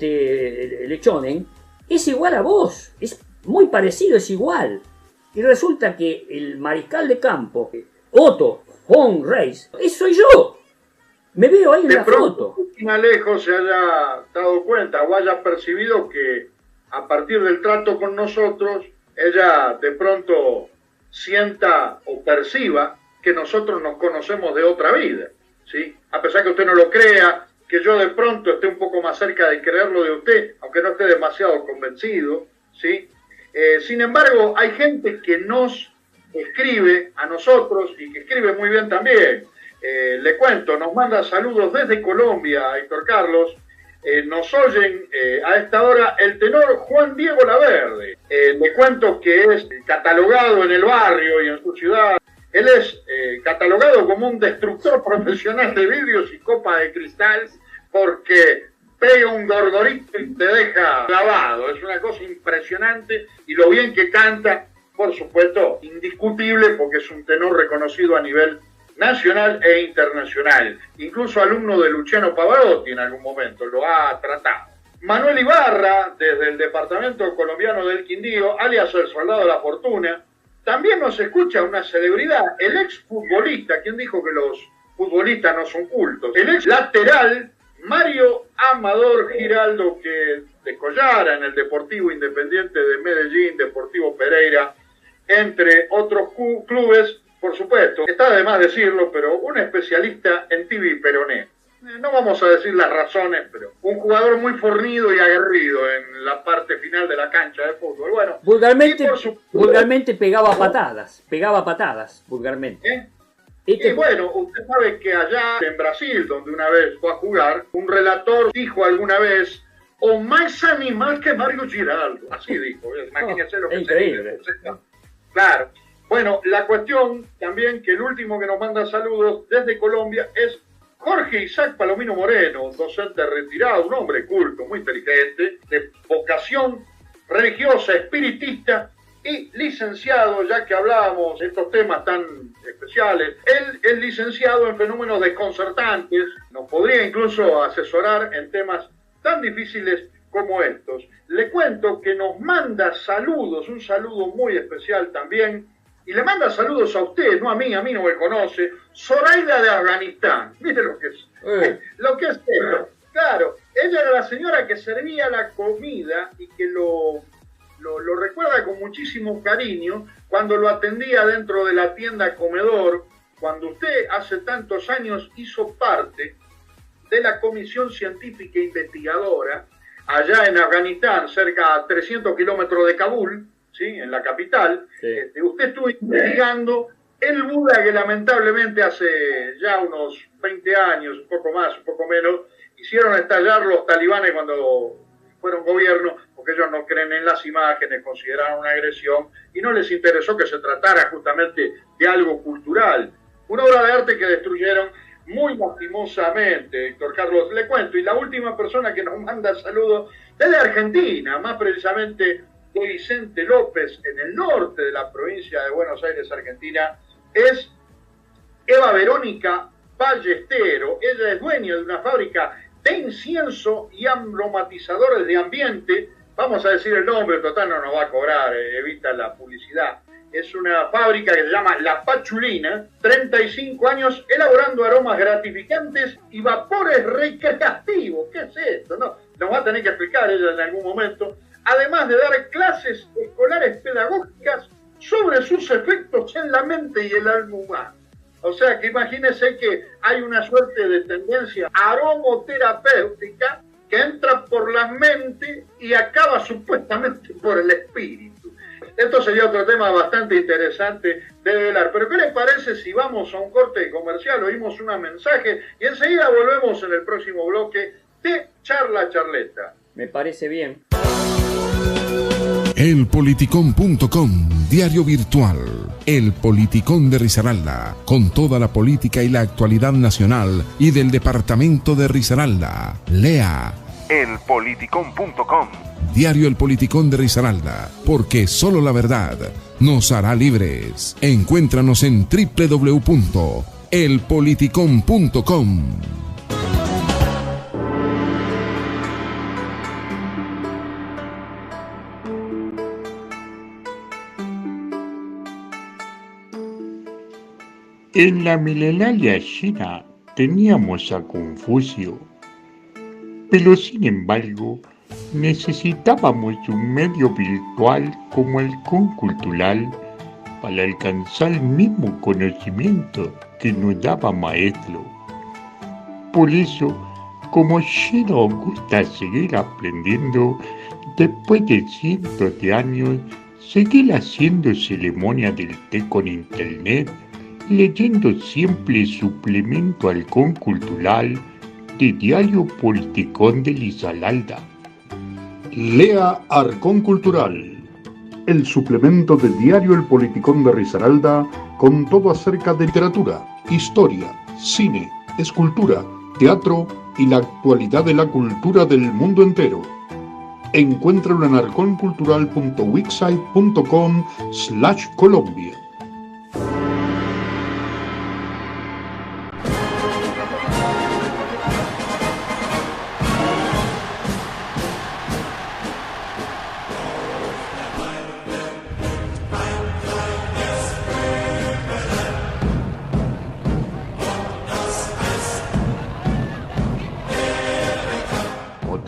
Lechonen es igual a vos, es muy parecido, es igual. Y resulta que el mariscal de campo, Otto von Reis, soy yo. Me veo ahí en la foto. Alejo se haya dado cuenta o haya percibido que a partir del trato con nosotros, ella de pronto sienta o perciba que nosotros nos conocemos de otra vida, ¿sí? A pesar que usted no lo crea, que yo de pronto esté un poco más cerca de creerlo de usted, aunque no esté demasiado convencido, ¿sí? Sin embargo, hay gente que nos escribe a nosotros y que escribe muy bien también. Le cuento, nos manda saludos desde Colombia, Héctor Carlos. Nos oyen a esta hora el tenor Juan Diego Laverde. Le cuento que es catalogado en el barrio y en su ciudad. Él es catalogado como un destructor profesional de vidrios y copas de cristal, porque pega un gorgorito y te deja clavado. Es una cosa impresionante, y lo bien que canta, por supuesto, indiscutible, porque es un tenor reconocido a nivel nacional e internacional. Incluso alumno de Luciano Pavarotti en algún momento lo ha tratado. Manuel Ibarra, desde el departamento colombiano del Quindío, alias el Soldado de la Fortuna, también nos escucha una celebridad, el ex futbolista. ¿Quién dijo que los futbolistas no son cultos? El ex lateral Mario Amador Giraldo, que descollara en el Deportivo Independiente de Medellín, Deportivo Pereira, entre otros clubes, por supuesto. Está de más decirlo, pero un especialista en tibia y peroné. No vamos a decir las razones, pero un jugador muy fornido y aguerrido en la parte final de la cancha de fútbol. Bueno, vulgarmente pegaba patadas, vulgarmente. Y bueno, usted sabe que allá en Brasil, donde una vez fue a jugar, un relator dijo alguna vez, o más animal que Mario Giraldo. Así dijo, imagínense lo que increíble. Claro. Bueno, la cuestión también que el último que nos manda saludos desde Colombia es Jorge Isaac Palomino Moreno, docente retirado, un hombre culto, muy inteligente, de vocación religiosa, espiritista y licenciado, ya que hablábamos de estos temas tan especiales. Él es licenciado en fenómenos desconcertantes, nos podría incluso asesorar en temas tan difíciles como estos. Le cuento que nos manda saludos, un saludo muy especial también, y le manda saludos a usted, no a mí no me conoce, Zoraida de Afganistán. Mire lo que es. Lo que es esto. Claro, ella era la señora que servía la comida y que lo recuerda con muchísimo cariño cuando lo atendía dentro de la tienda comedor, cuando usted hace tantos años hizo parte de la comisión científica e investigadora allá en Afganistán, cerca de 300 kilómetros de Kabul, ¿sí? En la capital. Sí. Usted estuvo investigando el Buda que lamentablemente hace ya unos 20 años, un poco más, un poco menos, hicieron estallar los talibanes cuando fueron gobierno, porque ellos no creen en las imágenes, consideraron una agresión y no les interesó que se tratara justamente de algo cultural. Una obra de arte que destruyeron muy lastimosamente, Héctor Carlos, le cuento. Y la última persona que nos manda saludos desde Argentina, más precisamente de Vicente López, en el norte de la provincia de Buenos Aires, Argentina, es Eva Verónica Ballestero. Ella es dueña de una fábrica de incienso y aromatizadores de ambiente. Vamos a decir el nombre, total no nos va a cobrar, evita la publicidad. Es una fábrica que se llama La Pachulina, 35 años elaborando aromas gratificantes y vapores recreativos. ¿Qué es esto? No, nos va a tener que explicar ella en algún momento. Además de dar clases escolares pedagógicas sobre sus efectos en la mente y el alma humana. O sea que imagínense que hay una suerte de tendencia aromoterapéutica que entra por la mente y acaba supuestamente por el espíritu. Esto sería otro tema bastante interesante de velar. Pero ¿qué les parece si vamos a un corte comercial? Oímos un mensaje y enseguida volvemos en el próximo bloque de Charla Charleta. Me parece bien. Elpoliticón.com, diario virtual. El Politicón de Risaralda, con toda la política y la actualidad nacional y del departamento de Risaralda. Lea Elpoliticón.com, diario El Politicón de Risaralda, porque solo la verdad nos hará libres. Encuéntranos en www.elpoliticón.com. En la milenaria China teníamos a Confucio, pero sin embargo necesitábamos un medio virtual como el Concultural para alcanzar el mismo conocimiento que nos daba maestro. Por eso, como China nos gusta seguir aprendiendo, después de cientos de años, seguir haciendo ceremonia del té con internet, leyendo siempre suplemento al Concultural de Diario Politicón de Risaralda. Lea Arcón Cultural, el suplemento del diario El Politicón de Risaralda, con todo acerca de literatura, historia, cine, escultura, teatro y la actualidad de la cultura del mundo entero. Encuéntralo en arconcultural.wixsite.com/Colombia.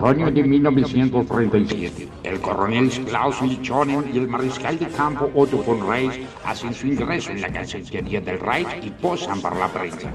otoño de 1937, el coronel Klaus Lichonen y el mariscal de campo Otto von Reis hacen su ingreso en la Cancillería del Reich y posan para la prensa.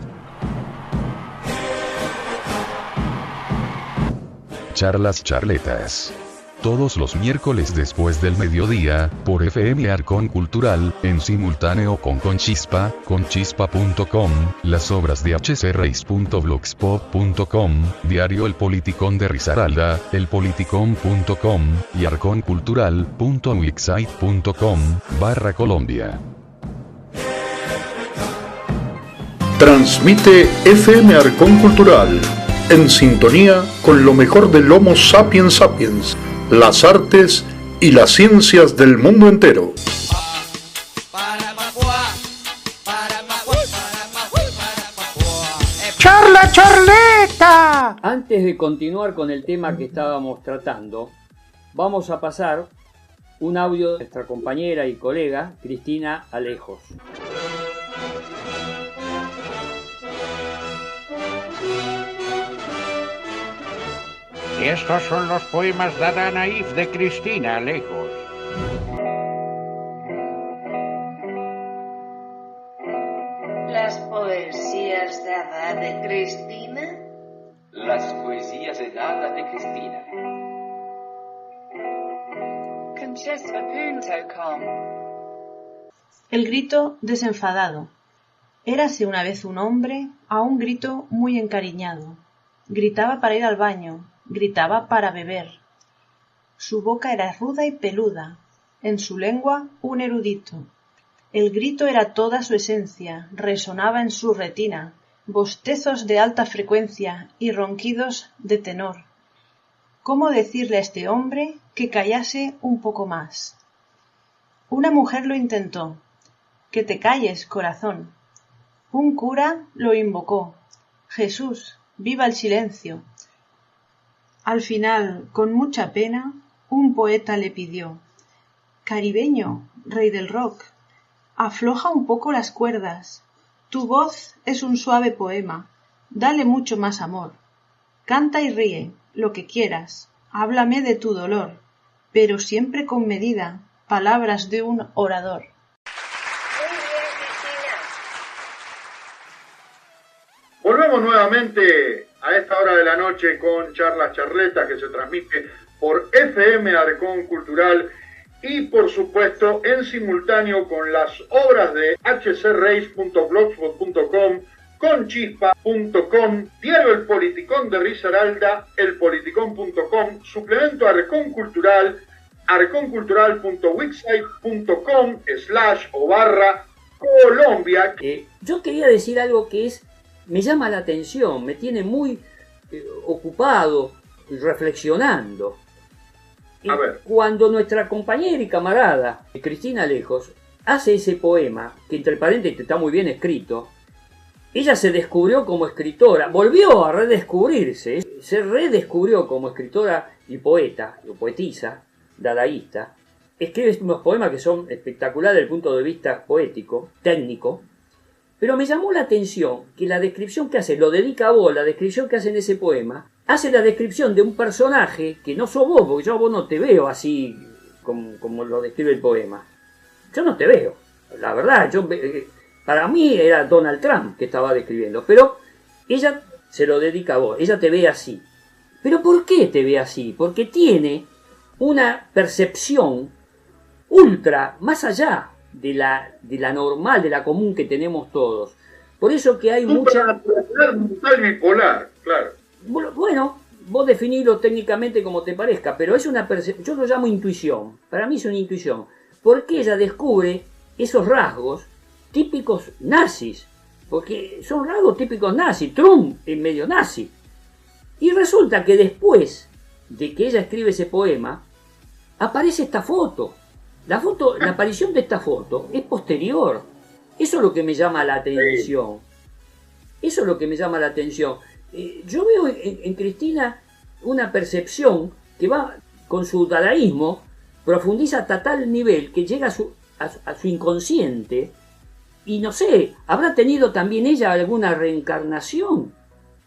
Charlas Charletas. Todos los miércoles después del mediodía, por FM Arcón Cultural, en simultáneo con Conchispa, conchispa.com, las obras de hcreis.blogspot.com, diario El Politicón de Risaralda, elpoliticón.com, y arconcultural.wixsite.com/Colombia. Transmite FM Arcón Cultural, en sintonía con lo mejor del Homo Sapiens Sapiens, las artes y las ciencias del mundo entero. ¡Charla Charleta! Antes de continuar con el tema que estábamos tratando, vamos a pasar un audio de nuestra compañera y colega Cristina Alejos. Y estos son los poemas Dada Naif de Cristina Alejos. Las poesías Dada de Cristina. Las poesías Dada de Cristina. Conchispa.com. El grito desenfadado. Érase una vez un hombre a un grito muy encariñado. Gritaba para ir al baño, gritaba para beber. Su boca era ruda y peluda, en su lengua un erudito. El grito era toda su esencia, resonaba en su retina, bostezos de alta frecuencia y ronquidos de tenor. ¿Cómo decirle a este hombre que callase un poco más? Una mujer lo intentó. Que te calles, corazón. Un cura lo invocó. Jesús, viva el silencio. Al final, con mucha pena, un poeta le pidió: Caribeño, rey del rock, afloja un poco las cuerdas. Tu voz es un suave poema, dale mucho más amor. Canta y ríe, lo que quieras, háblame de tu dolor, pero siempre con medida, palabras de un orador. Volvemos nuevamente a esta hora de la noche con Charlas Charletas, que se transmite por FM Arcón Cultural y por supuesto en simultáneo con las obras de hcreis.blogspot.com, conchispa.com, diario El Politicón de Risaralda, elpoliticón.com, suplemento Arcón Cultural, arconcultural.wixsite.com/Colombia. Yo quería decir algo que me llama la atención, me tiene muy ocupado, reflexionando. A ver. Cuando nuestra compañera y camarada Cristina Alejos hace ese poema, que entre paréntesis está muy bien escrito, ella se descubrió como escritora, volvió a redescubrirse, se redescubrió como escritora y poeta, o poetisa, dadaísta. Escribe unos poemas que son espectaculares desde el punto de vista poético, técnico. Pero me llamó la atención que la descripción que hace, lo dedica a vos, la descripción que hace en ese poema, hace la descripción de un personaje que no sos vos, porque yo a vos no te veo así como lo describe el poema. Yo no te veo, la verdad, para mí era Donald Trump que estaba describiendo, pero ella se lo dedica a vos, ella te ve así. ¿Pero por qué te ve así? Porque tiene una percepción ultra, más allá de la normal, de la común que tenemos todos. Por eso que hay mucha... bipolar, claro. Bueno, vos definilo técnicamente como te parezca, pero es una percepción, yo lo llamo intuición, para mí es una intuición, porque ella descubre esos rasgos típicos nazis, porque son rasgos típicos nazis, Trump es medio nazi, y resulta que después de que ella escribe ese poema, aparece esta foto. La aparición de esta foto es posterior. Eso es lo que me llama la atención. Eso es lo que me llama la atención. Yo veo en Cristina una percepción que va con su dadaísmo, profundiza hasta tal nivel que llega a su inconsciente y no sé, habrá tenido también ella alguna reencarnación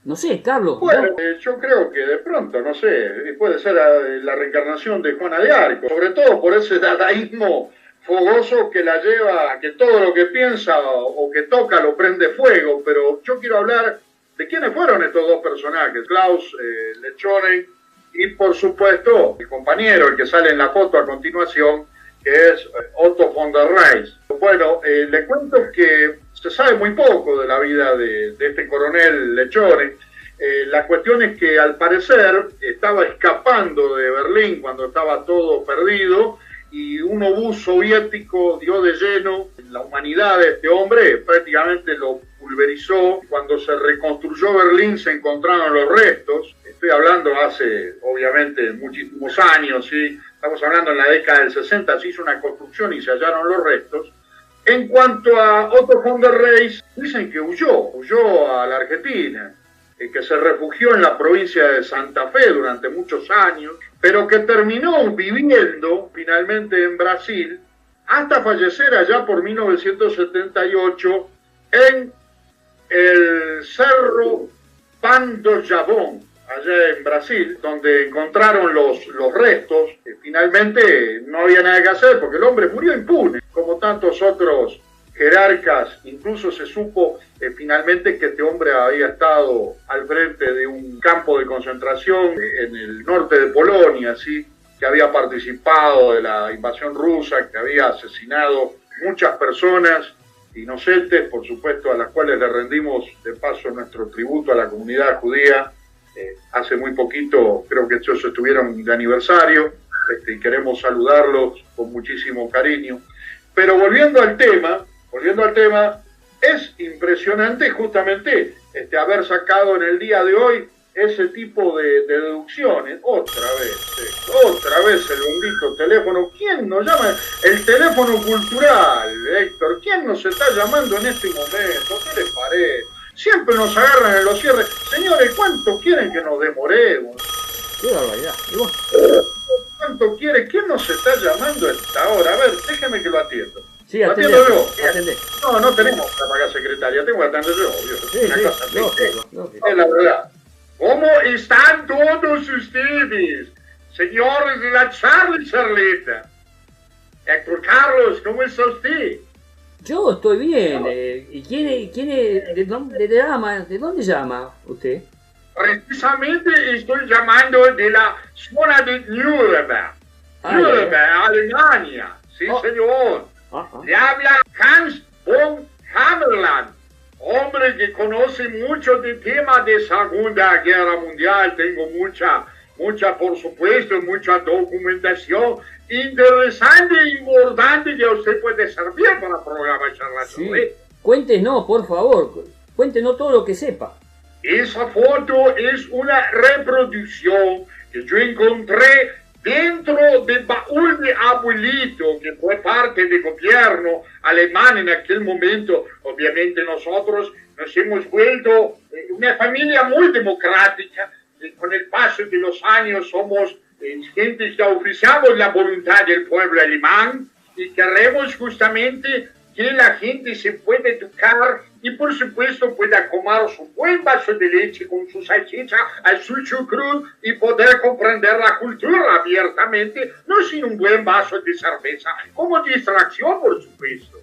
No sé, Carlos. Bueno, yo creo que de pronto, no sé, puede ser la reencarnación de Juana de Arco, sobre todo por ese dadaísmo fogoso que la lleva a que todo lo que piensa o que toca lo prende fuego, pero yo quiero hablar de quiénes fueron estos dos personajes, Klaus Lechonen y por supuesto el compañero, el que sale en la foto a continuación, que es Otto von der Reis. Bueno, le cuento que se sabe muy poco de la vida de este coronel Lechonen. La cuestión es que al parecer estaba escapando de Berlín cuando estaba todo perdido y un obús soviético dio de lleno en la humanidad de este hombre, prácticamente lo pulverizó. Cuando se reconstruyó Berlín se encontraron los restos. Estoy hablando hace, obviamente, muchísimos años, ¿sí? Estamos hablando en la década del 60, se hizo una construcción y se hallaron los restos. En cuanto a Otto von der Reis, dicen que huyó a la Argentina, que se refugió en la provincia de Santa Fe durante muchos años, pero que terminó viviendo finalmente en Brasil hasta fallecer allá por 1978 en el Cerro Pan do Javão, allá en Brasil, donde encontraron los restos. Finalmente no había nada que hacer porque el hombre murió impune, como tantos otros jerarcas. Incluso se supo finalmente que este hombre había estado al frente de un campo de concentración en el norte de Polonia, ¿sí? Que había participado de la invasión rusa, que había asesinado muchas personas inocentes, por supuesto, a las cuales le rendimos de paso nuestro tributo a la comunidad judía. Hace muy poquito creo que ellos estuvieron de aniversario y queremos saludarlos con muchísimo cariño. Pero volviendo al tema, es impresionante justamente haber sacado en el día de hoy ese tipo de deducciones. Otra vez el bendito teléfono. ¿Quién nos llama? El teléfono cultural, Héctor. ¿Quién nos está llamando en este momento? ¿Qué les parece? Siempre nos agarran en los cierres. Señores, ¿cuánto quieren que nos demoremos? Qué barbaridad. ¿Cuánto quiere? ¿Quién nos está llamando a esta hora? A ver, déjeme que lo atiendo. Sí, atendé. No tenemos para pagar secretaria, tengo que atender yo, obvio. Sí, Una cosa lógico. Es la verdad. ¿Cómo están todos ustedes, señores de la Charleta? Héctor Carlos, ¿cómo está usted? Yo estoy bien. ¿Y de dónde llama usted? Precisamente estoy llamando de la zona de Nuremberg. Alemania. Sí, señor. Le habla Hans von Hammerland, hombre que conoce mucho de tema de Segunda Guerra Mundial. Tengo mucha, por supuesto, mucha documentación interesante e importante que a usted puede servir para el programa Charlatán. Sí. Cuéntenos, por favor, cuéntenos todo lo que sepa. Esa foto es una reproducción que yo encontré dentro del baúl de abuelito, que fue parte del gobierno alemán en aquel momento. Obviamente nosotros nos hemos vuelto una familia muy democrática. Con el paso de los años somos gente que oficiamos la voluntad del pueblo alemán y queremos justamente que la gente se pueda educar y por supuesto pueda comer su buen vaso de leche con su salchicha, su chucrut y poder comprender la cultura abiertamente, no sin un buen vaso de cerveza, como distracción por supuesto.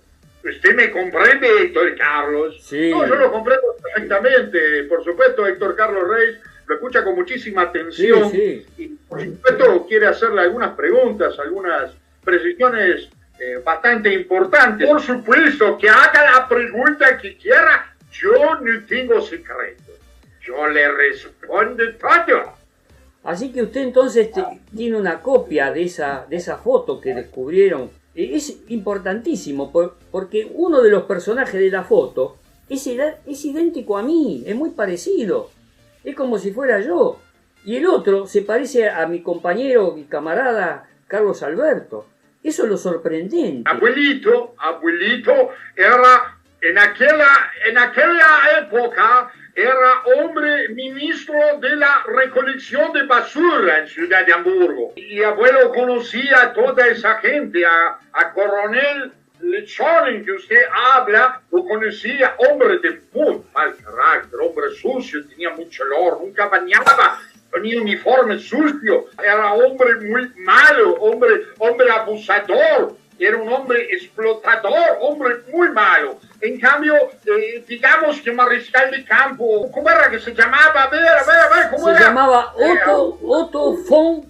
¿Usted me comprende, Héctor Carlos? Sí. No, yo lo comprendo perfectamente. Por supuesto, Héctor Carlos Reis lo escucha con muchísima atención. Sí. Y por supuesto quiere hacerle algunas preguntas, algunas precisiones bastante importantes. Por supuesto, que haga la pregunta que quiera. Yo no tengo secretos. Yo le respondo todo. Así que usted entonces tiene una copia de esa foto que descubrieron. Es importantísimo porque uno de los personajes de la foto es idéntico a mí, es muy parecido. Es como si fuera yo. Y el otro se parece a mi compañero y camarada Carlos Alberto. Eso es lo sorprendente. Abuelito era en aquella época era hombre ministro de la recolección de basura en Ciudad de Hamburgo. Y abuelo conocía a toda esa gente, a Coronel son en que usted habla, lo conocía, hombre de muy mal carácter, hombre sucio, tenía mucho olor, nunca bañaba, tenía uniforme sucio, era hombre muy malo, hombre abusador, era un hombre explotador, hombre muy malo. En cambio, digamos que Mariscal de Campo, ¿cómo era que se llamaba? A ver, ¿cómo era? Se llamaba Otto von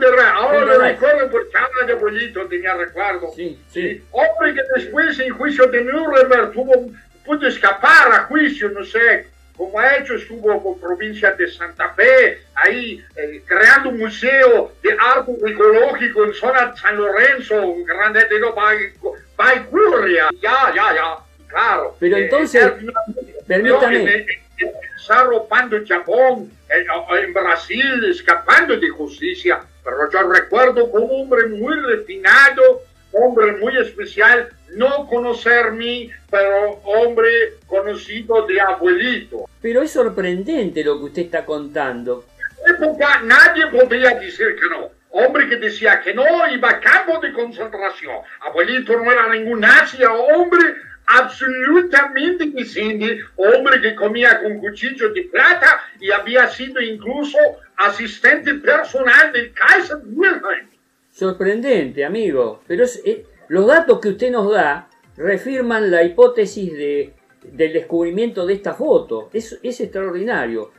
der Rhein. Ahora lo recuerdo por charla de abuelito, tenía recuerdo. Sí. Hombre que después en juicio de Nuremberg pudo escapar a juicio, no sé, como ha hecho, estuvo en provincia de Santa Fe, ahí creando un museo de arte ecológico en zona San Lorenzo, grande de Baigurria. Ya, claro. Pero entonces, permítame. Ropando Japón, en Brasil, escapando de justicia, pero yo recuerdo como un hombre muy refinado, hombre muy especial, no conocerme, pero hombre conocido de abuelito. Pero es sorprendente lo que usted está contando. En esa época nadie podía decir que no. Hombre que decía que no, iba a campo de concentración. Abuelito no era ningún nazi, hombre absolutamente decente, hombre que comía con cuchillo de plata y había sido incluso asistente personal del Kaiser Wilhelm. Sorprendente, amigo, pero los datos que usted nos da reafirman la hipótesis del descubrimiento de esta foto. Es extraordinario.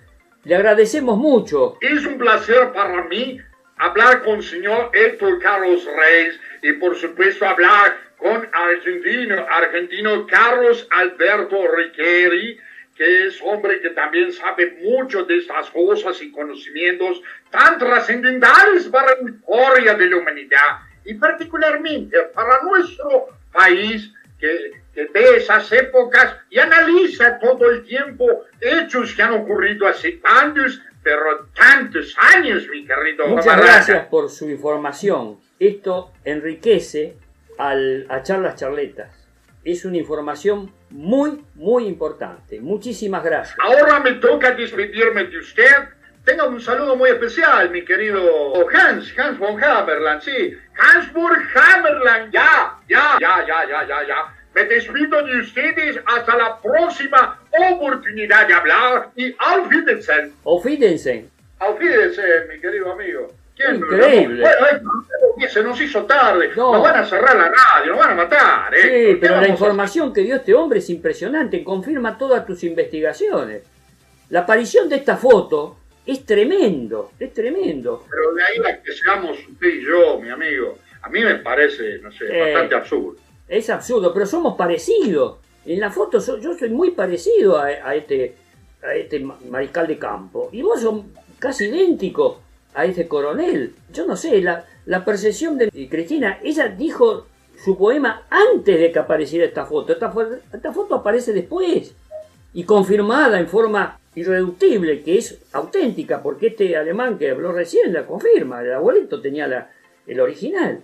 Le agradecemos mucho. Es un placer para mí hablar con el señor Héctor Carlos Reyes y por supuesto hablar con argentino Carlos Alberto Riqueri, que es hombre que también sabe mucho de estas cosas y conocimientos tan trascendentales para la historia de la humanidad y particularmente para nuestro país que ve esas épocas y analiza todo el tiempo hechos que han ocurrido hace tantos, pero tantos años, mi querido Muchas camarada. Gracias por su información. Esto enriquece a charletas. Es una información muy, muy importante. Muchísimas gracias. Ahora me toca despedirme de usted. Tenga un saludo muy especial, mi querido Hans von Hammerland, sí. Hans von Hammerland, ya. Me despido de ustedes hasta la próxima oportunidad de hablar y auf Wiedersehen. Auf Wiedersehen. Auf Wiedersehen, mi querido amigo. Increíble. Bueno, se nos hizo tarde. No. Nos van a cerrar la radio, nos van a matar. Sí, pero la información que dio este hombre es impresionante, confirma todas tus investigaciones. La aparición de esta foto es tremendo. Pero de ahí a que seamos usted y yo, mi amigo, a mí me parece, no sé, bastante absurdo. Es absurdo, pero somos parecidos. En la foto yo soy muy parecido a este mariscal de campo. Y vos sos casi idéntico a ese coronel. Yo no sé, la percepción de Cristina, ella dijo su poema antes de que apareciera esta foto. Esta foto aparece después y confirmada en forma irreductible, que es auténtica, porque este alemán que habló recién la confirma. El abuelito tenía el original.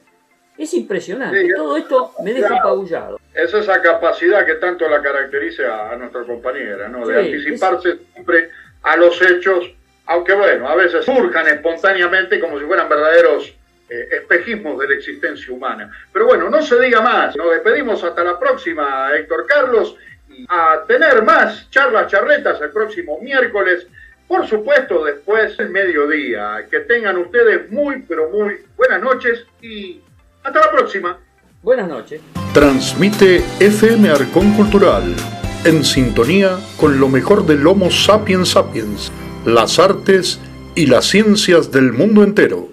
Es impresionante, sí, todo esto me deja apabullado. Es esa capacidad que tanto la caracteriza a nuestra compañera, ¿no? De anticiparse siempre a los hechos, aunque bueno, a veces surjan espontáneamente como si fueran verdaderos espejismos de la existencia humana. Pero bueno, no se diga más, nos despedimos hasta la próxima, Héctor Carlos, y a tener más charletas el próximo miércoles, por supuesto después del mediodía. Que tengan ustedes muy, pero muy buenas noches y hasta la próxima. Buenas noches. Transmite FM Arcón Cultural, en sintonía con lo mejor del Homo Sapiens Sapiens, las artes y las ciencias del mundo entero.